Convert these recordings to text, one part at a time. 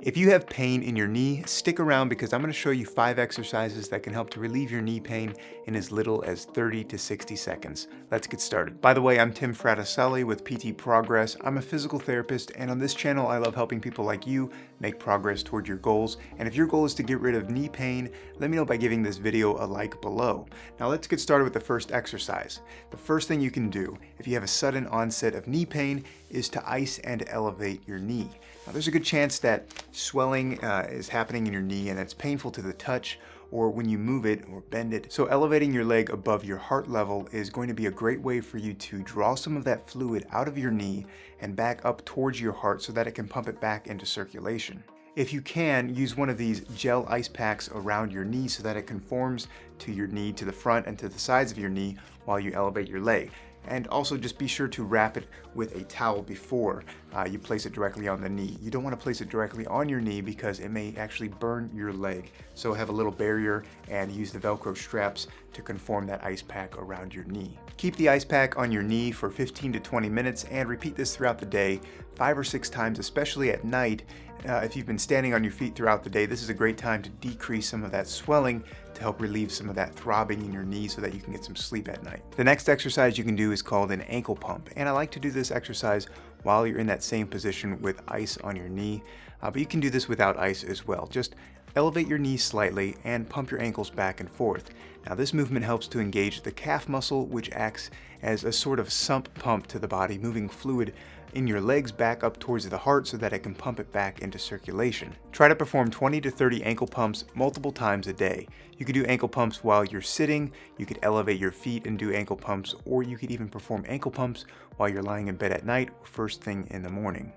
If you have pain in your knee, stick around because I'm going to show you 5 exercises that can help to relieve your knee pain in as little as 30 to 60 seconds. Let's get started. By the way, I'm Tim Fraticelli with PT Progress. I'm a physical therapist, and on this channel, I love helping people like you make progress toward your goals. And if your goal is to get rid of knee pain, let me know by giving this video a like below. Now let's get started with the first exercise. The first thing you can do if you have a sudden onset of knee pain is to ice and elevate your knee. Now there's a good chance that swelling is happening in your knee and it's painful to the touch or when you move it or bend it. So elevating your leg above your heart level is going to be a great way for you to draw some of that fluid out of your knee and back up towards your heart so that it can pump it back into circulation. If you can, use one of these gel ice packs around your knee so that it conforms to your knee, to the front and to the sides of your knee while you elevate your leg. And also just be sure to wrap it with a towel before you place it directly on the knee. You don't want to place it directly on your knee because it may actually burn your leg. So have a little barrier and use the Velcro straps to conform that ice pack around your knee. Keep the ice pack on your knee for 15 to 20 minutes and repeat this throughout the day 5 or 6 times, especially at night. If you've been standing on your feet throughout the day, this is a great time to decrease some of that swelling to help relieve some of that throbbing in your knee so that you can get some sleep at night. The next exercise you can do is called an ankle pump, and I like to do this exercise while you're in that same position with ice on your knee, but you can do this without ice as well. Just elevate your knees slightly and pump your ankles back and forth. Now this movement helps to engage the calf muscle, which acts as a sort of sump pump to the body, moving fluid in your legs back up towards the heart so that it can pump it back into circulation. Try to perform 20 to 30 ankle pumps multiple times a day. You could do ankle pumps while you're sitting, you could elevate your feet and do ankle pumps, or you could even perform ankle pumps while you're lying in bed at night or first thing in the morning.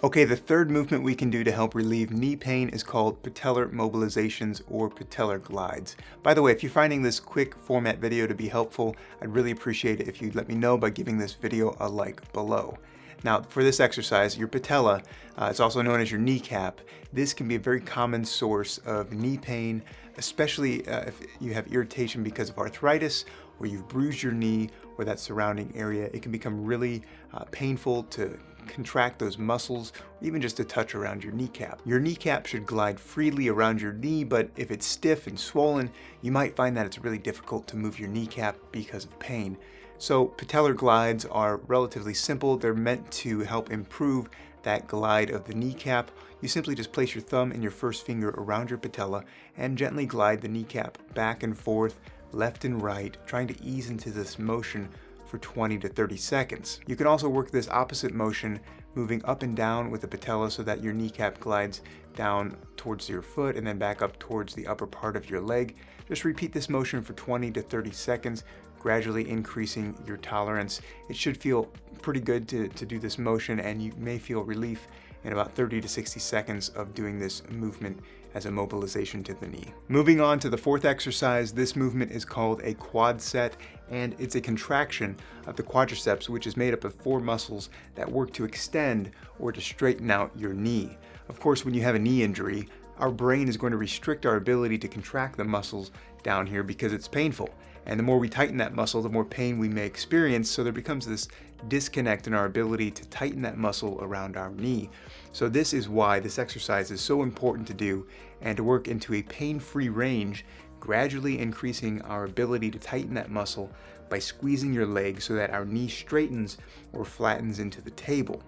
Okay, the third movement we can do to help relieve knee pain is called patellar mobilizations or patellar glides. By the way, if you're finding this quick format video to be helpful, I'd really appreciate it if you'd let me know by giving this video a like below. Now, for this exercise, your patella, it's also known as your kneecap. This can be a very common source of knee pain, especially if you have irritation because of arthritis, or you've bruised your knee or that surrounding area. It can become really painful to contract those muscles, or even just to touch around your kneecap. Your kneecap should glide freely around your knee, but if it's stiff and swollen, you might find that it's really difficult to move your kneecap because of pain. So patellar glides are relatively simple. They're meant to help improve that glide of the kneecap. You simply just place your thumb and your first finger around your patella and gently glide the kneecap back and forth, left and right, trying to ease into this motion for 20 to 30 seconds. You can also work this opposite motion, moving up and down with the patella so that your kneecap glides down towards your foot and then back up towards the upper part of your leg. Just repeat this motion for 20 to 30 seconds, gradually increasing your tolerance. It should feel pretty good to do this motion, and you may feel relief in about 30 to 60 seconds of doing this movement as a mobilization to the knee. Moving on to the fourth exercise, this movement is called a quad set, and it's a contraction of the quadriceps, which is made up of 4 muscles that work to extend or to straighten out your knee. Of course, when you have a knee injury, our brain is going to restrict our ability to contract the muscles down here because it's painful. And the more we tighten that muscle, the more pain we may experience. So there becomes this disconnect in our ability to tighten that muscle around our knee. So this is why this exercise is so important to do and to work into a pain-free range, gradually increasing our ability to tighten that muscle by squeezing your leg so that our knee straightens or flattens into the table.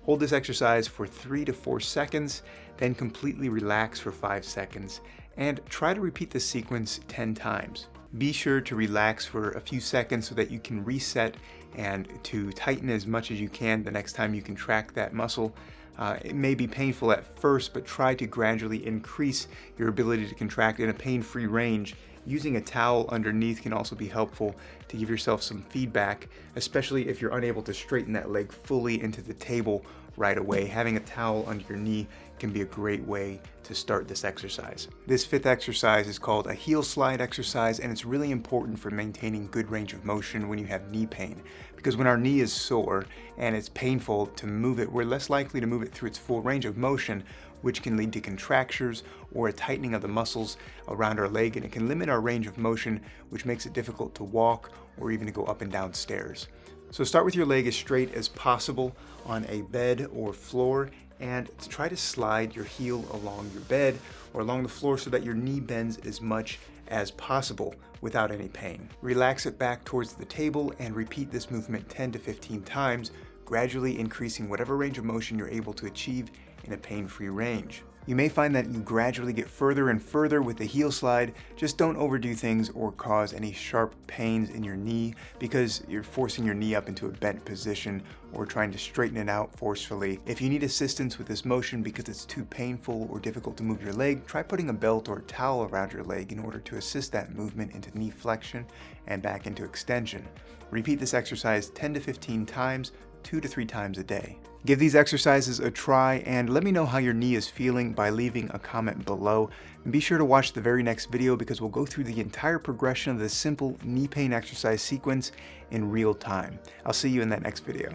Hold this exercise for 3 to 4 seconds, then completely relax for 5 seconds, and try to repeat this sequence 10 times. Be sure to relax for a few seconds so that you can reset and to tighten as much as you can the next time you contract that muscle. It may be painful at first, but try to gradually increase your ability to contract in a pain-free range. Using a towel underneath can also be helpful to give yourself some feedback, especially if you're unable to straighten that leg fully into the table right away. Having a towel under your knee can be a great way to start this exercise. This fifth exercise is called a heel slide exercise, and it's really important for maintaining good range of motion when you have knee pain. Because when our knee is sore and it's painful to move it, we're less likely to move it through its full range of motion, which can lead to contractures or a tightening of the muscles around our leg, and it can limit our range of motion, which makes it difficult to walk or even to go up and down stairs. So start with your leg as straight as possible on a bed or floor and to try to slide your heel along your bed or along the floor so that your knee bends as much as possible without any pain. Relax it back towards the table and repeat this movement 10 to 15 times, gradually increasing whatever range of motion you're able to achieve in a pain-free range. You may find that you gradually get further and further with the heel slide. Just don't overdo things or cause any sharp pains in your knee because you're forcing your knee up into a bent position or trying to straighten it out forcefully. If you need assistance with this motion because it's too painful or difficult to move your leg, try putting a belt or a towel around your leg in order to assist that movement into knee flexion and back into extension. Repeat this exercise 10 to 15 times, 2 to 3 times a day. Give these exercises a try and let me know how your knee is feeling by leaving a comment below. And be sure to watch the very next video because we'll go through the entire progression of this simple knee pain exercise sequence in real time. I'll see you in that next video.